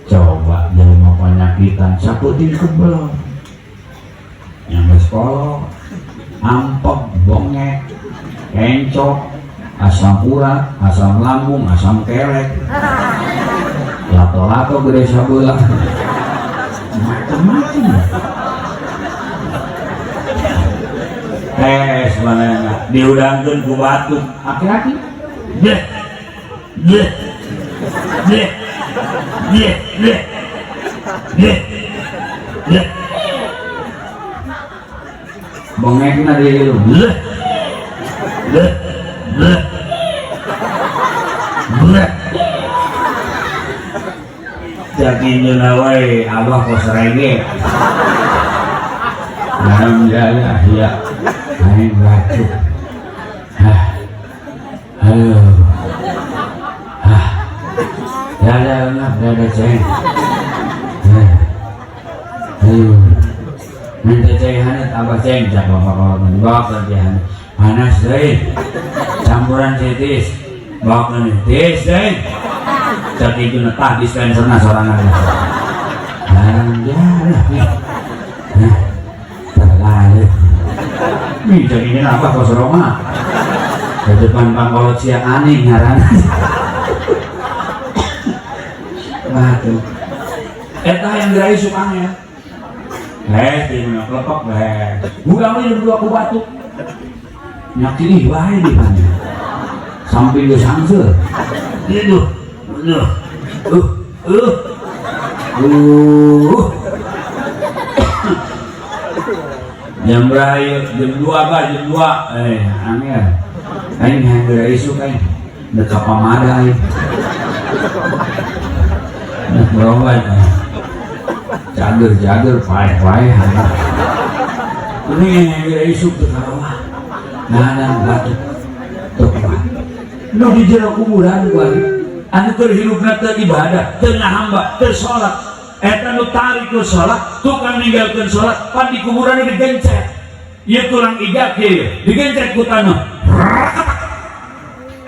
Coba jelema panyakitan saputing kebel yang geus kolot ampek bongek kencok asam urat asam lambung asam kelek lato-lato gede sabelah macam-macam. Tes mana diudangkeun ku batuk aki-aki bleh bleh bleh bleh bleh bleh bleh bongekna di bleh bleh bleh bleh jakinya wae abah kos rege alhamdulillah ya aing batuk aduh ada ceng aduh nanti ceng hanat abah ceng cak bapak bawa kerjaan panas deh campuran sitis bawa tis deh cak itu netah dispenserna sorangan alhamdulillah terlalu ini jadinya apa kos Roma di depan pangkolot siang aneh ngaran batu eta yang dari sukanya di mana kelepok bukan ini berdua aku batuk nyakili wae di mana samping gue sangser itu jam berapa jam 2 apa jam 2 angin aing hanggeura isuk aing deuk ka Pamada aing Berobat jager paeh ini isuk tuh karawah nah batu tuh lu di jero kuburan gua anu keur hidupna teu ibadah teu ngahamba teu salat eta nu tarik ku salat tukang ninggalkeun salat pan di kuburan digencet ieu tulang iga kieu digencet ku tanah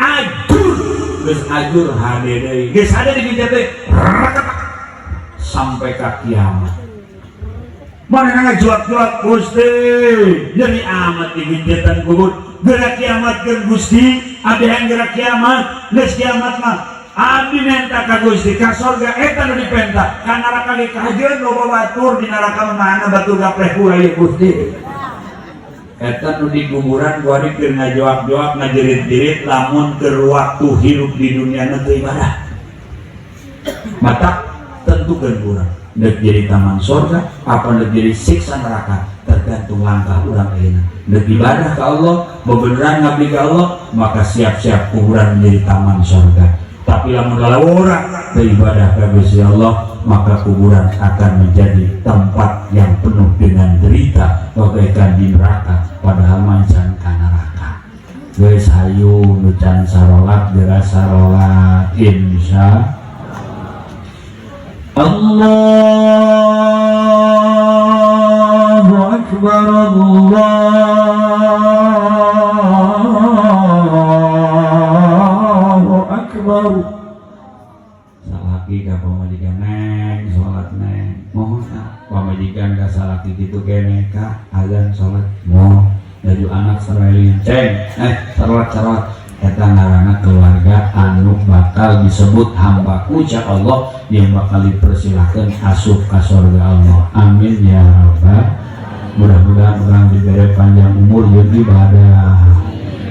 ajur geus ajur hade deui geus hade digencet teh sampai ke kiamat. Mana ngajuak-juak Gusti jadi amat di gencetan kubur gerak kiamat ke Gusti abdi yang gerak kiamat geus kiamat mah abdi nenta ka Gusti ka sorga eta nu dipenta ka neraka ge kahajeun loba batur di neraka mana batur gapleh pula ieu Gusti eta nu di kuburan gua keur ngajoak-joak ngajerit-jerit lamun keur waktu hidup di dunia teu ibadah mata tentukan kurang dek jadi taman surga apa dek jadi siksa neraka tergantung langkah urang euna dek ibadah ke Allah bebeneran ngabdi ke Allah maka siap-siap kuburan menjadi taman surga tapi lamun orang beribadah ke Gusti Allah maka kuburan akan menjadi tempat yang penuh dengan derita bagaikan di neraka padahal mancan ka neraka geus hayu nu can sarolat geura sarolat insya Allahu Akbar Allahu Akbar salaki ka pamajikan neng salat neng mohon pamajikan ka salaki kitu kene ka azan salat mohon dari anak sarelin ceng salat eta ngaranna keluarga anu bakal disebut hambaku ca Allah yang bakal dipersilahkan asup ka surga Allah amin ya rabbal mudah-mudahan urang diberi panjang umur jeung ibadah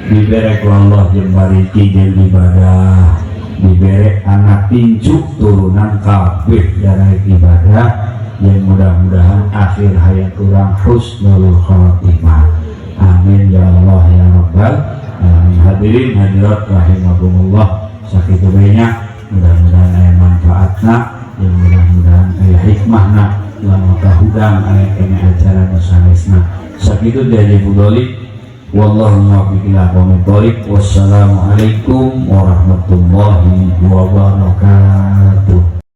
diberi ku Allah jeung bariki jeung ibadah diberi anak pincu turunan kabeh dari ibadah yang mudah-mudahan akhir hayat urang husnul khotimah amin ya Allah ya rabbal hadirin hadirat rahimakumullah sakitu banyak mudah-mudahan aya manfaatna yang mudah-mudahan aya hikmahna lamun kahudang aya kene acara nu sanesna sakitu dari budoli wallahu muwaffiq ila aqwamit thoriq wassalamu alaikum warahmatullahi wabarakatuh.